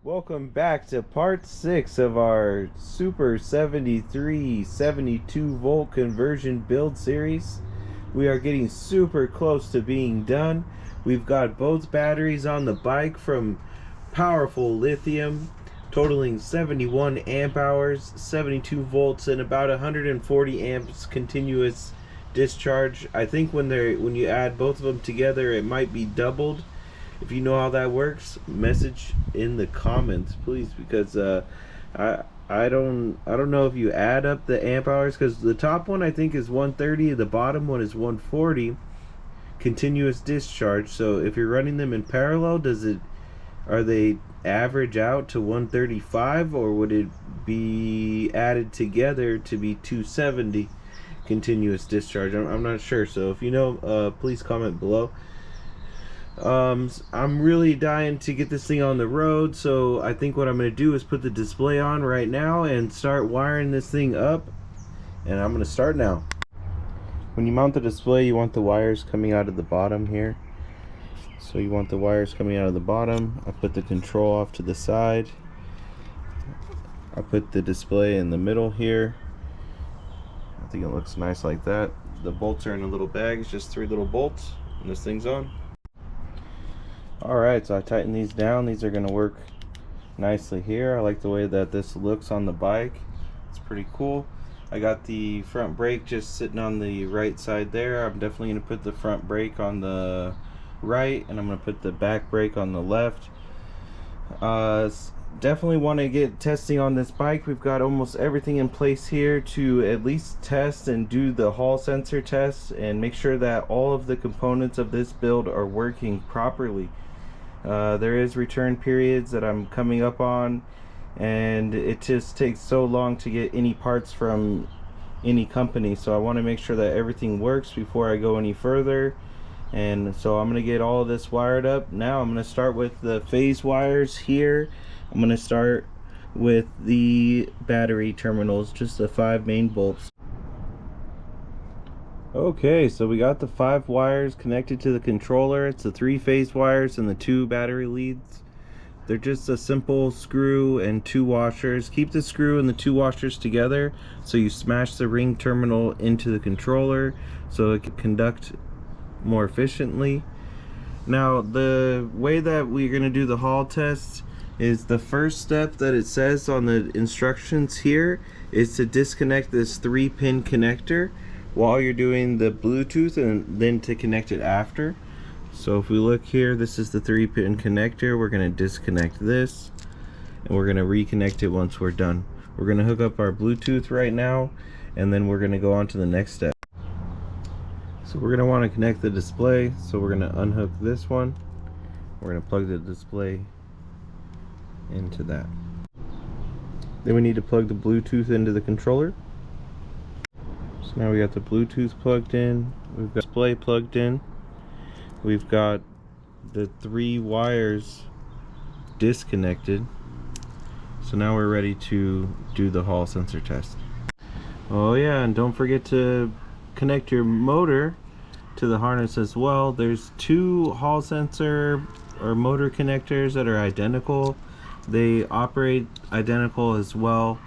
Welcome back to part 6 of our Super 73 72 volt conversion build series. We are getting super close to being done. We've got both batteries on the bike from powerful lithium, totaling 71 amp hours, 72 volts, and about 140 amps continuous discharge. I think when you add both of them together, it might be doubled. If you know how that works, message in the comments, please, because I don't know if you add up the amp hours, because the top one I think is 130, the bottom one is 140 continuous discharge. So if you're running them in parallel, are they average out to 135, or would it be added together to be 270 continuous discharge? I'm not sure. So if you know, please comment below. I'm really dying to get this thing on the road, so I think what I'm going to do is put the display on right now and start wiring this thing up, and I'm going to start now. When you mount the display, you want the wires coming out of the bottom here. So you want the wires coming out of the bottom. I put the control off to the side. I put the display in the middle here. I think it looks nice like that. The bolts are in a little bag. It's just 3 little bolts, and this thing's on. Alright, so I tighten these down. These are going to work nicely here. I like the way that this looks on the bike. It's pretty cool. I got the front brake just sitting on the right side there. I'm definitely going to put the front brake on the right, and I'm going to put the back brake on the left. Definitely want to get testing on this bike. We've got almost everything in place here to at least test and do the hall sensor test and make sure that all of the components of this build are working properly. There is return periods that I'm coming up on, and it just takes so long to get any parts from any company, so I want to make sure that everything works before I go any further. And so I'm going to get all of this wired up. Now I'm going to start with the phase wires here. I'm going to start with the battery terminals, just the 5 main bolts. Okay, so we got the 5 wires connected to the controller. It's the 3 phase wires and the 2 battery leads. They're just a simple screw and 2 washers. Keep the screw and the 2 washers together so you smash the ring terminal into the controller so it can conduct more efficiently. Now, the way that we're going to do the hall test is the first step that it says on the instructions here is to disconnect this 3-pin connector while you're doing the Bluetooth, and then to connect it after. So if we look here, this is the 3-pin connector. We're going to disconnect this, and we're going to reconnect it once we're done. We're going to hook up our Bluetooth right now, and then we're going to go on to the next step. So we're going to want to connect the display, so we're going to unhook this one. We're going to plug the display into that. Then we need to plug the Bluetooth into the controller. So now we got the Bluetooth plugged in, we've got display plugged in, we've got the 3 wires disconnected. So now we're ready to do the hall sensor test. Oh yeah, and don't forget to connect your motor to the harness as well. There's 2 hall sensor or motor connectors that are identical. They operate identical as well.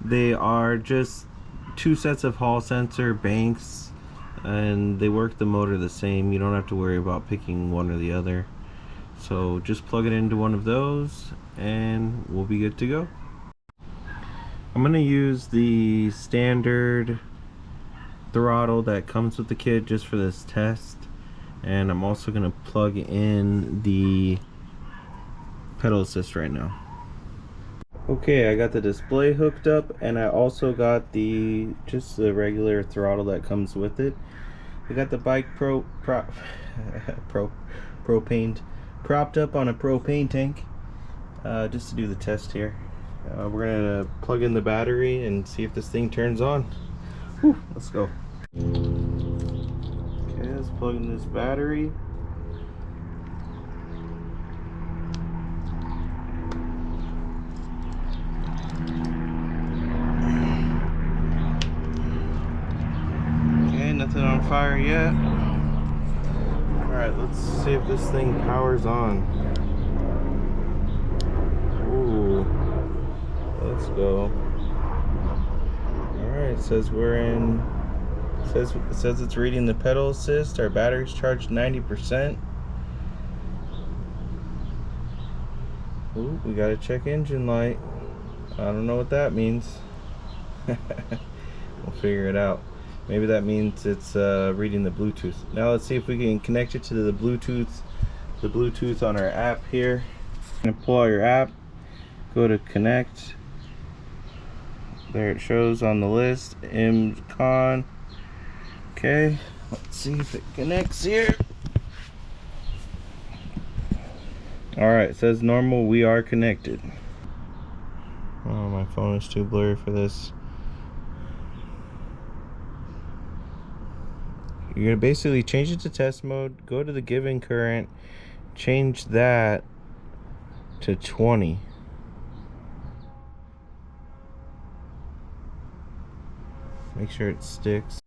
They are just 2 sets of hall sensor banks, and they work the motor the same. You don't have to worry about picking one or the other. So just plug it into one of those and we'll be good to go. I'm going to use the standard throttle that comes with the kit just for this test, and I'm also going to plug in the pedal assist right now. Okay, I got the display hooked up, and I also got just the regular throttle that comes with it. I got the bike propane propped up on a propane tank just to do the test here. We're gonna plug in the battery and see if this thing turns on. Whew, let's go. Okay, let's plug in this battery. Nothing on fire yet. Alright, let's see if this thing powers on. Ooh. It says it says it's reading the pedal assist. Our battery's charged 90%. Ooh, we gotta check engine light. I don't know what that means. We'll figure it out. Maybe that means it's reading the Bluetooth. Now let's see if we can connect it to the Bluetooth on our app here. You're gonna pull out your app, go to connect. There it shows on the list, MCon. Okay, let's see if it connects here. Alright, it says normal, we are connected. Oh, my phone is too blurry for this. You're gonna basically change it to test mode, go to the given current, change that to 20. Make sure it sticks.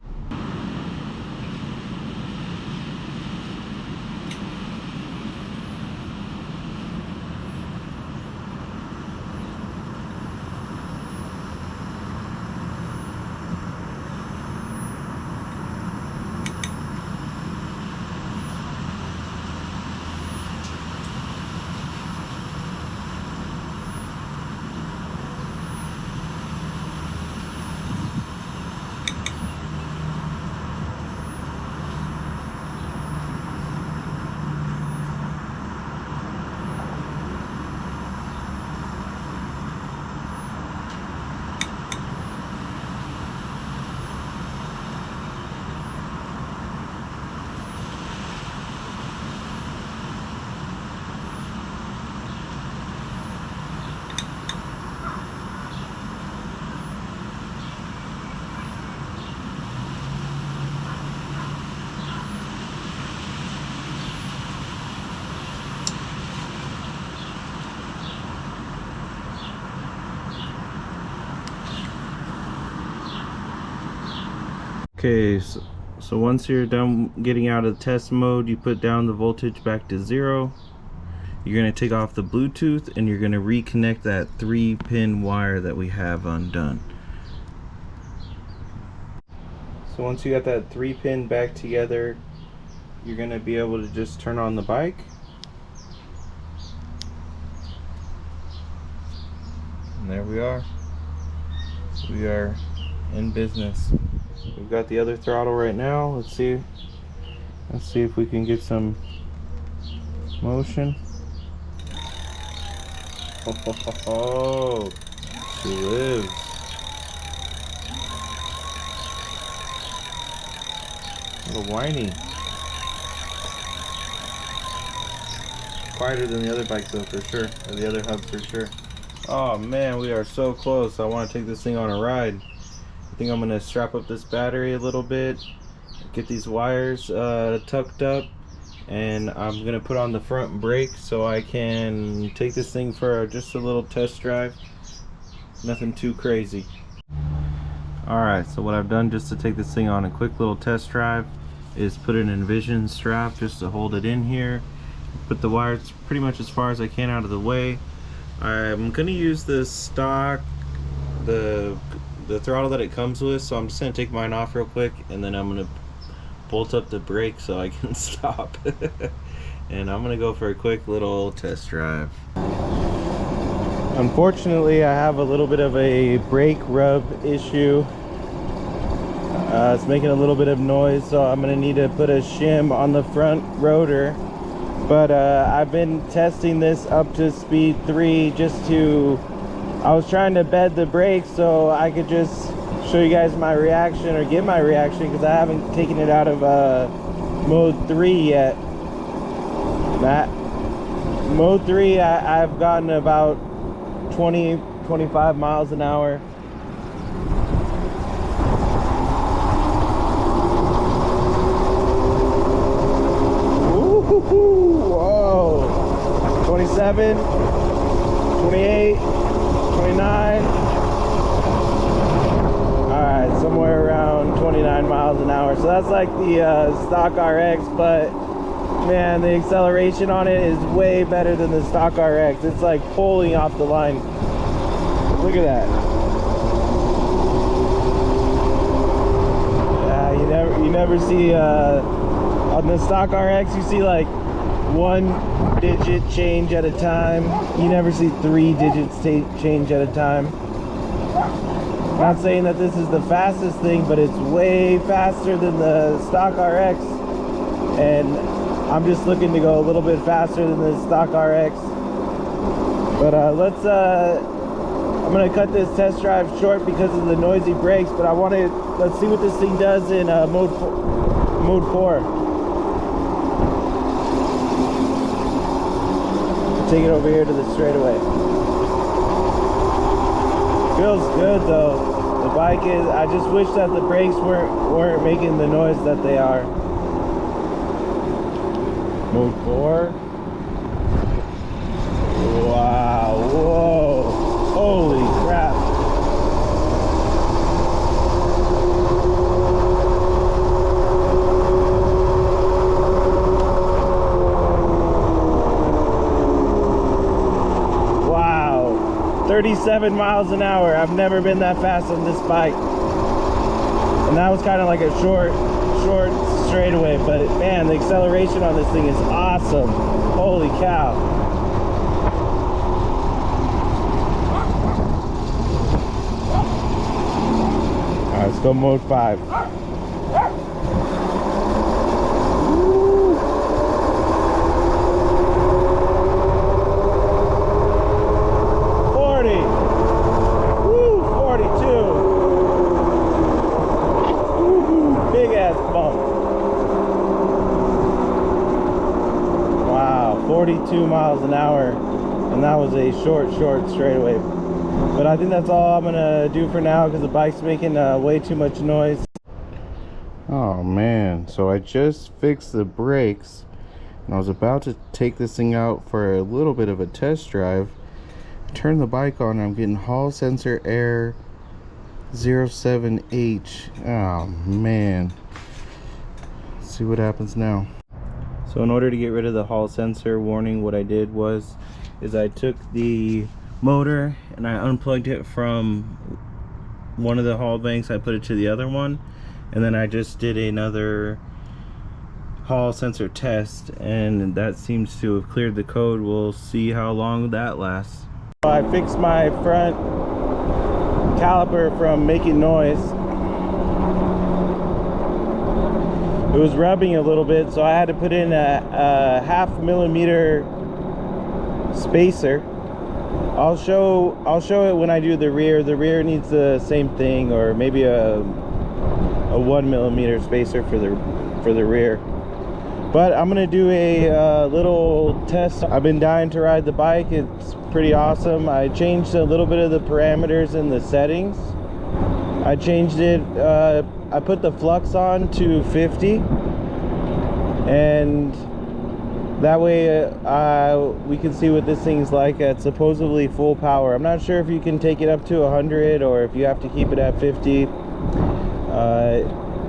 Okay, so once you're done getting out of the test mode, you put down the voltage back to 0. You're going to take off the Bluetooth and you're going to reconnect that 3-pin wire that we have undone. So once you got that 3-pin back together, you're going to be able to just turn on the bike. And there we are. We are in business. We've got the other throttle right now. Let's see if we can get some motion. Oh, she lives. A little whiny. Quieter than the other bikes though, for sure. Or the other hubs, for sure. Oh man, we are so close. I want to take this thing on a ride. I think I'm going to strap up this battery a little bit, get these wires tucked up, and I'm going to put on the front brake so I can take this thing for just a little test drive. Nothing too crazy. Alright, so what I've done just to take this thing on a quick little test drive is put an Envision strap just to hold it in here. Put the wires pretty much as far as I can out of the way. I'm going to use the stock, the throttle that it comes with, so I'm just going to take mine off real quick and then I'm going to bolt up the brake so I can stop. And I'm going to go for a quick little test drive. Unfortunately, I have a little bit of a brake rub issue. It's making a little bit of noise, so I'm going to need to put a shim on the front rotor. But I've been testing this up to speed 3 just to... I was trying to bed the brakes so I could just show you guys my reaction or get my reaction, because I haven't taken it out of mode 3 yet. Mode 3 I've gotten about 20-25 miles an hour. Ooh, whoa, 27, 28, 29. Alright, somewhere around 29 miles an hour. So that's like the stock RX, but man, the acceleration on it is way better than the stock RX. It's like pulling off the line. Look at that. you never see on the stock RX, you see like 1 digit change at a time. You never see 3 digits change at a time. Not saying that this is the fastest thing, but it's way faster than the stock RX, and I'm just looking to go a little bit faster than the stock RX. But I'm gonna cut this test drive short because of the noisy brakes, but let's see what this thing does in mode 4. Take it over here to the straightaway. Feels good though. The bike is, I just wish that the brakes weren't making the noise that they are. Mode 4. Wow, whoa. Holy crap. Wow. 37 miles an hour. I've never been that fast on this bike. And that was kind of like a short straightaway, but man, the acceleration on this thing is awesome. Holy cow. Alright, let's go mode 5. Big ass bump. Wow, 42 miles an hour, and that was a short straightaway. But I think that's all I'm gonna do for now because the bike's making way too much noise. Oh man, so I just fixed the brakes and I was about to take this thing out for a little bit of a test drive. Turn the bike on and I'm getting hall sensor error 07H. Oh man, let's see what happens now. So in order to get rid of the hall sensor warning, what I did is I took the motor and I unplugged it from one of the hall banks. I put it to the other one, and then I just did another hall sensor test, and that seems to have cleared the code. We'll see how long that lasts. I fixed my front caliper from making noise. It was rubbing a little bit, so I had to put in a 0.5 millimeter spacer. I'll show it when I do the rear. The rear needs the same thing, or maybe a 1 millimeter spacer for the rear. But I'm gonna do a little test. I've been dying to ride the bike. It's pretty awesome. I changed a little bit of the parameters in the settings. I changed it, I put the flux on to 50, and that way we can see what this thing's like at supposedly full power. I'm not sure if you can take it up to 100 or if you have to keep it at 50.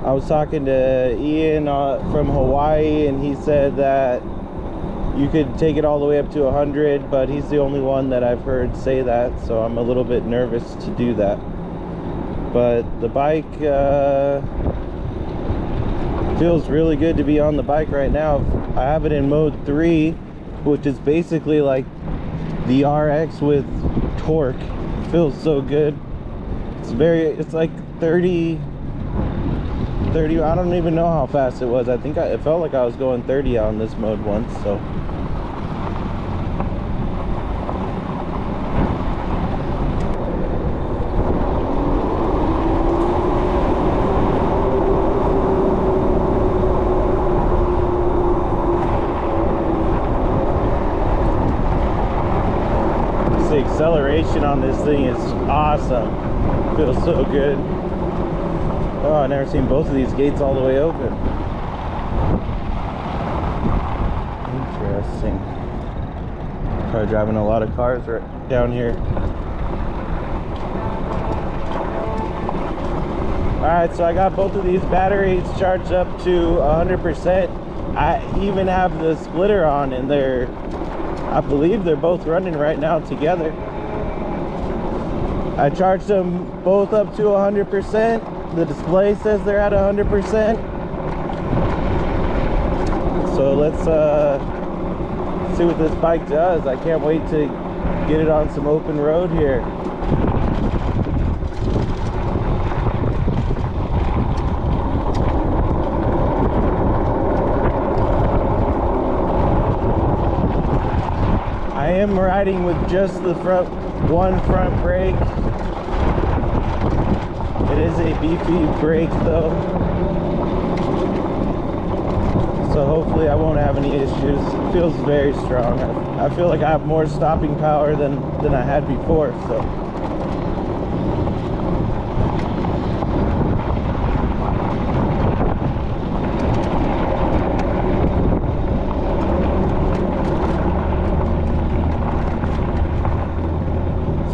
I was talking to Ian from Hawaii, and he said that you could take it all the way up to 100, but he's the only one that I've heard say that, so I'm a little bit nervous to do that. But the bike feels really good to be on the bike right now. I have it in mode 3, which is basically like the RX with torque. It feels so good. It's like 30, I don't even know how fast it was. I think it felt like I was going 30 on this mode once, so. The acceleration on this thing is awesome. It feels so good. Oh, I've never seen both of these gates all the way open. Interesting. Probably driving a lot of cars right down here. Alright, so I got both of these batteries charged up to 100%. I even have the splitter on, and I believe they're both running right now together. I charged them both up to 100%. the display says they're at 100%. So let's see what this bike does. I can't wait to get it on some open road here. I am riding with just the one front brake. It is a beefy brake though, so hopefully I won't have any issues. It feels very strong. I feel like I have more stopping power than I had before, so.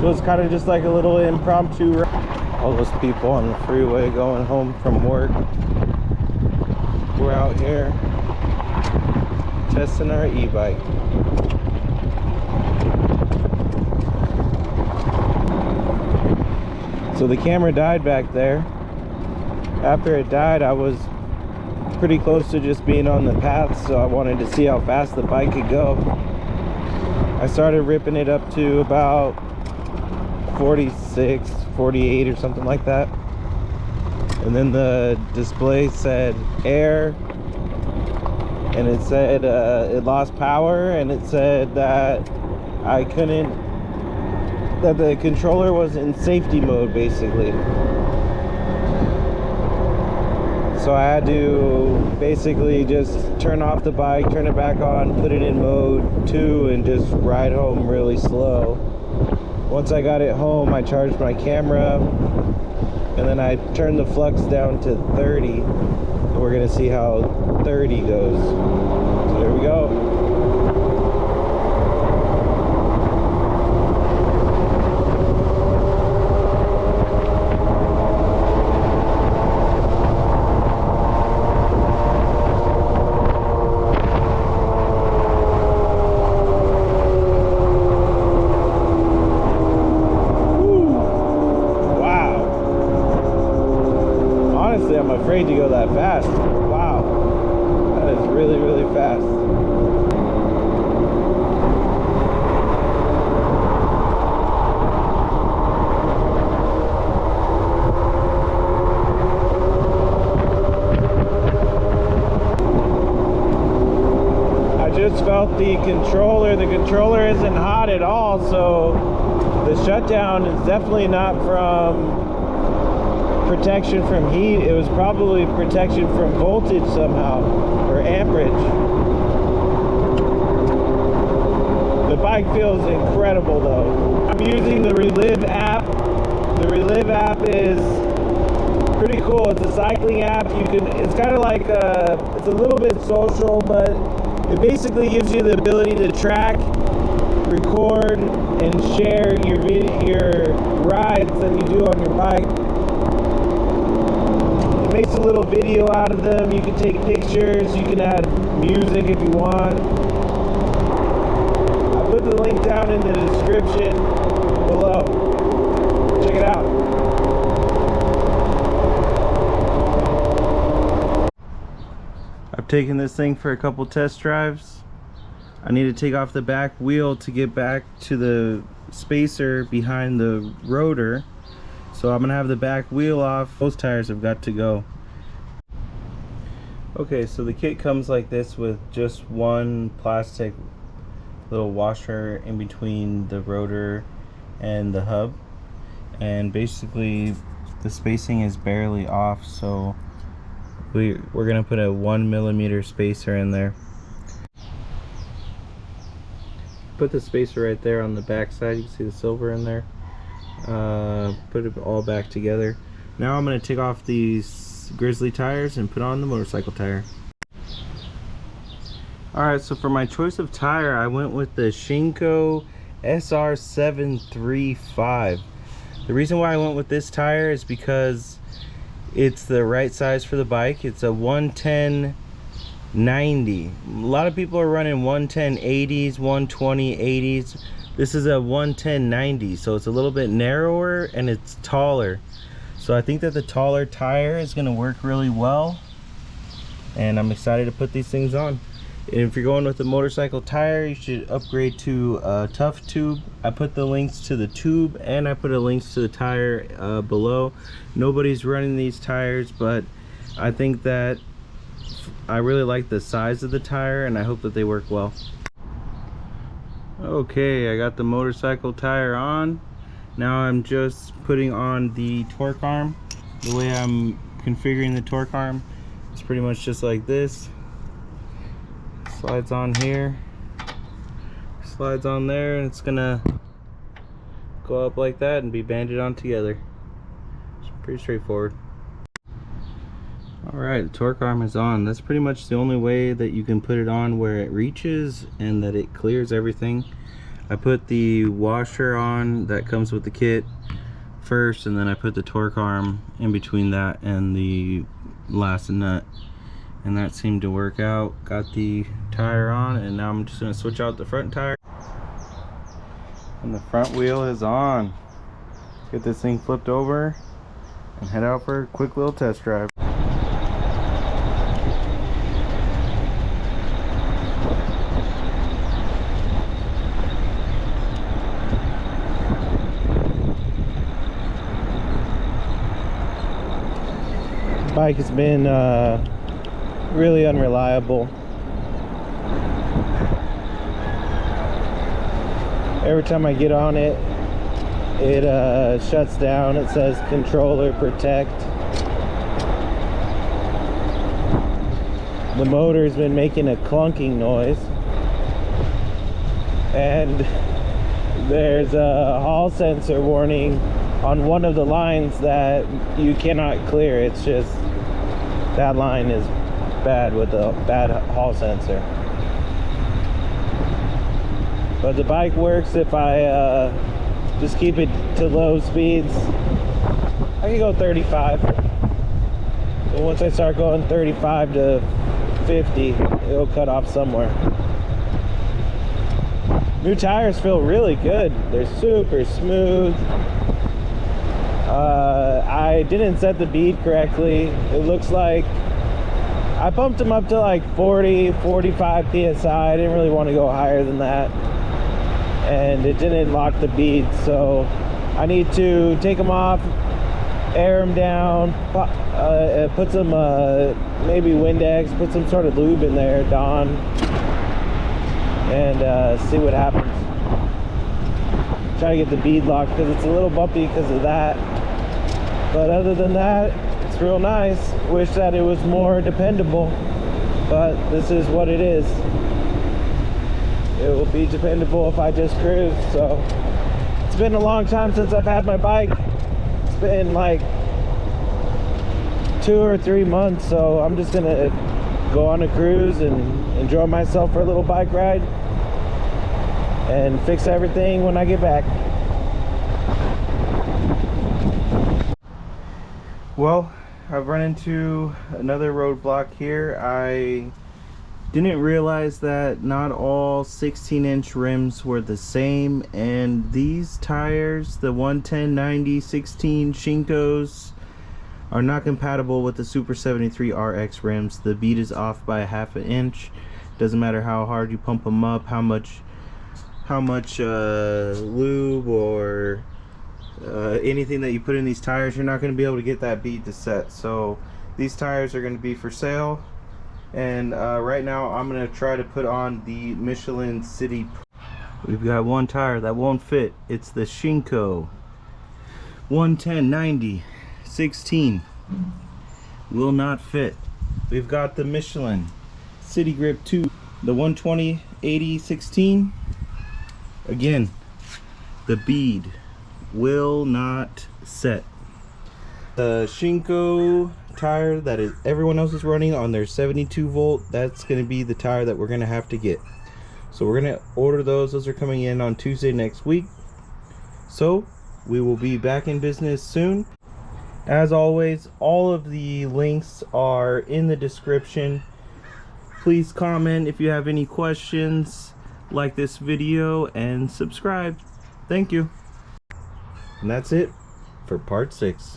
So it's kind of just like a little impromptu ride. All those people on the freeway going home from work. We're out here testing our e-bike. So the camera died back there. After it died, I was pretty close to just being on the path, so I wanted to see how fast the bike could go. I started ripping it up to about 46, 48 or something like that, and then the display said air, and it said it lost power, and it said that that the controller was in safety mode basically. So I had to basically just turn off the bike, turn it back on, put it in mode 2, and just ride home really slow. Once I got it home, I charged my camera, and then I turned the flux down to 30, and we're gonna see how 30 goes. So there we go. I'm afraid to go that fast. Wow, that is really, really fast. I just felt the controller. The controller isn't hot at all, so the shutdown is definitely not from protection from heat. It was probably protection from voltage somehow, or amperage. The bike feels incredible though. I'm using the Relive app. The Relive app is pretty cool. It's a cycling app. It's kind of like it's a little bit social, but it basically gives you the ability to track, record, and share your rides that you do on your bike. Makes a little video out of them. You can take pictures, you can add music if you want. I'll put the link down in the description below. Check it out. I've taken this thing for a couple test drives. I need to take off the back wheel to get back to the spacer behind the rotor. So I'm gonna have the back wheel off. Those tires have got to go. Okay, so the kit comes like this with just one plastic little washer in between the rotor and the hub. And basically the spacing is barely off, so we're gonna put a 1mm spacer in there. Put the spacer right there on the back side. You can see the silver in there. Put it all back together. Now I'm going to take off these Grizzly tires and put on the motorcycle tire. Alright, so for my choice of tire, I went with the Shinko SR735. The reason why I went with this tire is because it's the right size for the bike. It's a 110/90. A lot of people are running 110/80s, 120/80s. This is a 110/90, so it's a little bit narrower and it's taller. So I think that the taller tire is going to work really well, and I'm excited to put these things on. And if you're going with a motorcycle tire, you should upgrade to a Tuff tube. I put the links to the tube and I put a links to the tire below. Nobody's running these tires, but I think that I really like the size of the tire and I hope that they work well. Okay, I got the motorcycle tire on. Now I'm just putting on the torque arm. The way I'm configuring the torque arm is pretty much just like this. Slides on here, slides on there, and it's gonna go up like that and be banded on together. It's pretty straightforward. Alright, the torque arm is on. That's pretty much the only way that you can put it on where it reaches and that it clears everything. I put the washer on that comes with the kit first, and then I put the torque arm in between that and the last nut, and that seemed to work out. Got the tire on, and now I'm just going to switch out the front tire. And the front wheel is on. Get this thing flipped over and head out for a quick little test drive. Bike has been really unreliable. Every time I get on it, it shuts down. It says controller protect. The motor's been making a clunking noise, and there's a hall sensor warning on one of the lines that you cannot clear. It's just that line is bad with a bad hall sensor. But the bike works if I just keep it to low speeds. I can go 35. But once I start going 35 to 50, it'll cut off somewhere. New tires feel really good. They're super smooth. I didn't set the bead correctly. It looks like I pumped them up to like 40, 45 psi. I didn't really want to go higher than that, and it didn't lock the bead, so I need to take them off, air them down, put some maybe Windex, put some sort of lube in there, Dawn, and see what happens. Try to get the bead locked because it's a little bumpy because of that. But other than that, it's real nice. Wish that it was more dependable, but this is what it is. It will be dependable if I just cruise. So it's been a long time since I've had my bike. It's been like 2 or 3 months, so I'm just gonna go on a cruise and enjoy myself for a little bike ride and fix everything when I get back. Well, I've run into another roadblock here. I didn't realize that not all 16-inch rims were the same, and these tires, the 110/90 16 Shinkos, are not compatible with the Super73 RX rims. The bead is off by 1/2 inch. Doesn't matter how hard you pump them up, how much lube or anything that you put in these tires, you're not going to be able to get that bead to set. So these tires are going to be for sale, and right now I'm going to try to put on the Michelin City. We've got one tire that won't fit. It's the Shinko 110/90 16. Will not fit. We've got the Michelin City Grip 2, the 120/80 16. Again, the bead will not set. The Shinko tire that everyone else is running on their 72 volt, that's going to be the tire that we're going to have to get. So we're going to order those. Those are coming in on Tuesday next week. So we will be back in business soon. As always, all of the links are in the description. Please comment if you have any questions, like this video, and subscribe. Thank you. And that's it for part 6.